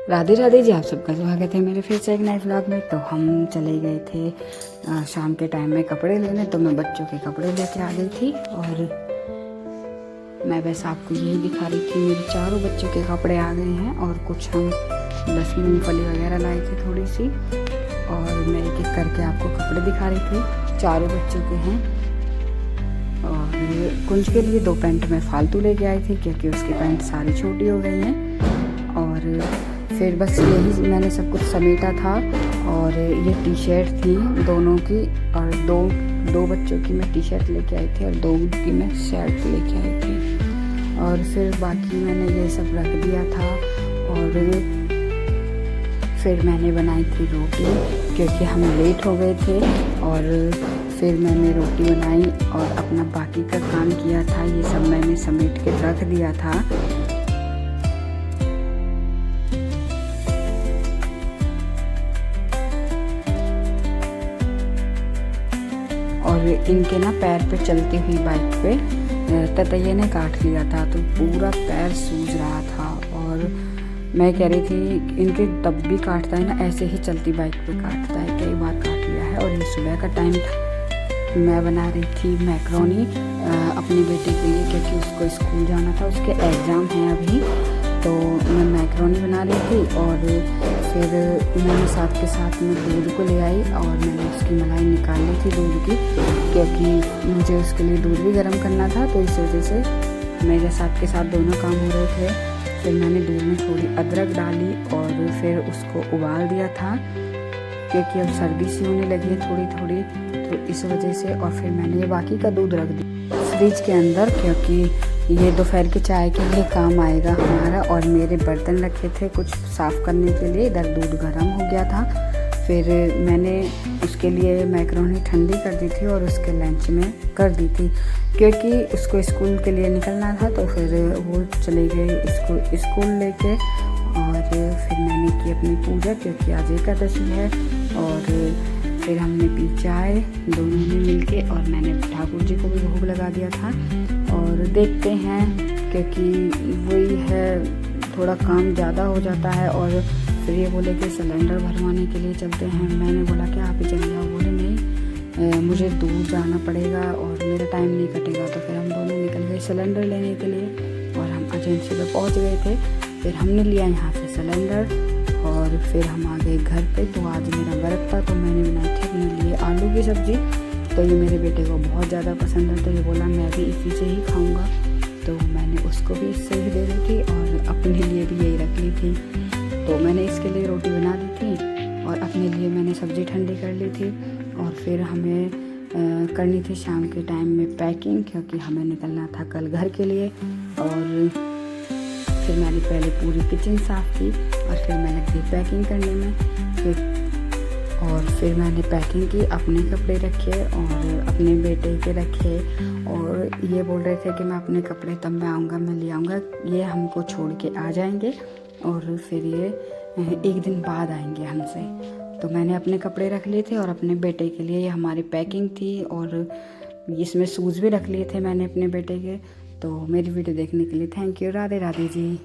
राधे राधे जी, आप सबका स्वागत है मेरे फिर से एक नए व्लॉग में। तो हम चले गए थे शाम के टाइम में कपड़े लेने, तो मैं बच्चों के कपड़े लेके आ गई थी और मैं बस आपको यही दिखा रही थी। मेरे चारों बच्चों के कपड़े आ गए हैं और कुछ हम लहसुन मूंगफली वगैरह लाए थे थोड़ी सी, और मैं एक एक करके आपको कपड़े दिखा रही थी। चारों बच्चों के हैं और कुंज के लिए 2 पैंट मैं फालतू लेके आई थी क्योंकि उसकी पैंट सारी छोटी हो गई हैं। और फिर बस यही मैंने सब कुछ समेटा था। और ये टी शर्ट थी दोनों की, और दो बच्चों की मैं टी शर्ट लेके आई थी और 2 की मैं शर्ट लेके आई थी। और फिर बाकी मैंने ये सब रख दिया था। और फिर मैंने बनाई थी रोटी क्योंकि हम लेट हो गए थे। और फिर मैंने रोटी बनाई और अपना बाकी का काम किया था। ये सब मैंने समेट के रख दिया था। और इनके ना पैर पे चलती हुई बाइक पे ततैये ने काट लिया था, तो पूरा पैर सूज रहा था। और मैं कह रही थी इनके तब भी काटता है ना, ऐसे ही चलती बाइक पे काटता है, कई बार काट लिया है। और ये सुबह का टाइम था, मैं बना रही थी मैक्रोनी अपने बेटे के लिए क्योंकि उसको स्कूल जाना था, उसके एग्ज़ाम हैं अभी। तो मैं मैक्रोनी बना रही थी और फिर मैंने साथ के साथ में दूध को ले आई और मैंने उसकी मलाई निकाल ली थी दूध की, क्योंकि मुझे उसके लिए दूध भी गर्म करना था। तो इस वजह से मेरे साथ के साथ दोनों काम हो रहे थे। फिर मैंने दूध में थोड़ी अदरक डाली और फिर उसको उबाल दिया था क्योंकि अब सर्दी सी होने लगी है थोड़ी थोड़ी, तो इस वजह से। और फिर मैंने ये बाकी का दूध रख दिया फ्रिज के अंदर क्योंकि ये दोपहर की चाय के लिए काम आएगा हमारा। और मेरे बर्तन रखे थे कुछ साफ़ करने के लिए, इधर दूध गर्म हो गया था। फिर मैंने उसके लिए मैक्रोनी ठंडी कर दी थी और उसके लंच में कर दी थी क्योंकि उसको स्कूल के लिए निकलना था। तो फिर वो चले गए स्कूल लेके। और फिर मैंने की अपनी पूजा क्योंकि आज एकादशी है। और फिर हमने पी चाय दोनों ने मिलके, और मैंने ठाकुर जी को भी भोग लगा दिया था। और देखते हैं क्योंकि वही है, थोड़ा काम ज़्यादा हो जाता है। और फिर ये बोले कि सिलेंडर भरवाने के लिए चलते हैं। मैंने बोला कि आप ही चले जाओ। बोले नहीं, मुझे दूर जाना पड़ेगा और मेरा टाइम नहीं कटेगा। तो फिर हम दोनों निकल गए सिलेंडर लेने के लिए और हम एजेंसी पे पहुंच गए थे। फिर हमने लिया यहाँ से सिलेंडर और फिर हम आ गए घर पे। तो आज मेरा व्रत था, तो मैंने बनाई थी अपने लिए आलू की सब्ज़ी। तो ये मेरे बेटे को बहुत ज़्यादा पसंद है, तो ये बोला मैं भी इसी से ही खाऊंगा। तो मैंने उसको भी इससे ही दे दी थी और अपने लिए भी यही रख ली थी। तो मैंने इसके लिए रोटी बना दी थी और अपने लिए मैंने सब्ज़ी ठंडी कर ली थी। और फिर हमें करनी थी शाम के टाइम में पैकिंग क्योंकि हमें निकलना था कल घर के लिए। और फिर मैंने पहले पूरी किचन साफ़ की और फिर मैं लग गई पैकिंग करने में। फिर मैंने पैकिंग की, अपने कपड़े रखे और अपने बेटे के रखे। और ये बोल रहे थे कि मैं अपने कपड़े तब मैं आऊँगा, मैं ले आऊँगा, ये हमको छोड़ के आ जाएंगे और फिर ये एक दिन बाद आएंगे हमसे। तो मैंने अपने कपड़े रख लिए थे और अपने बेटे के लिए ये हमारी पैकिंग थी। और इसमें शूज़ भी रख लिए थे मैंने अपने बेटे के। तो मेरी वीडियो देखने के लिए thank you. Radhe Radhe ji.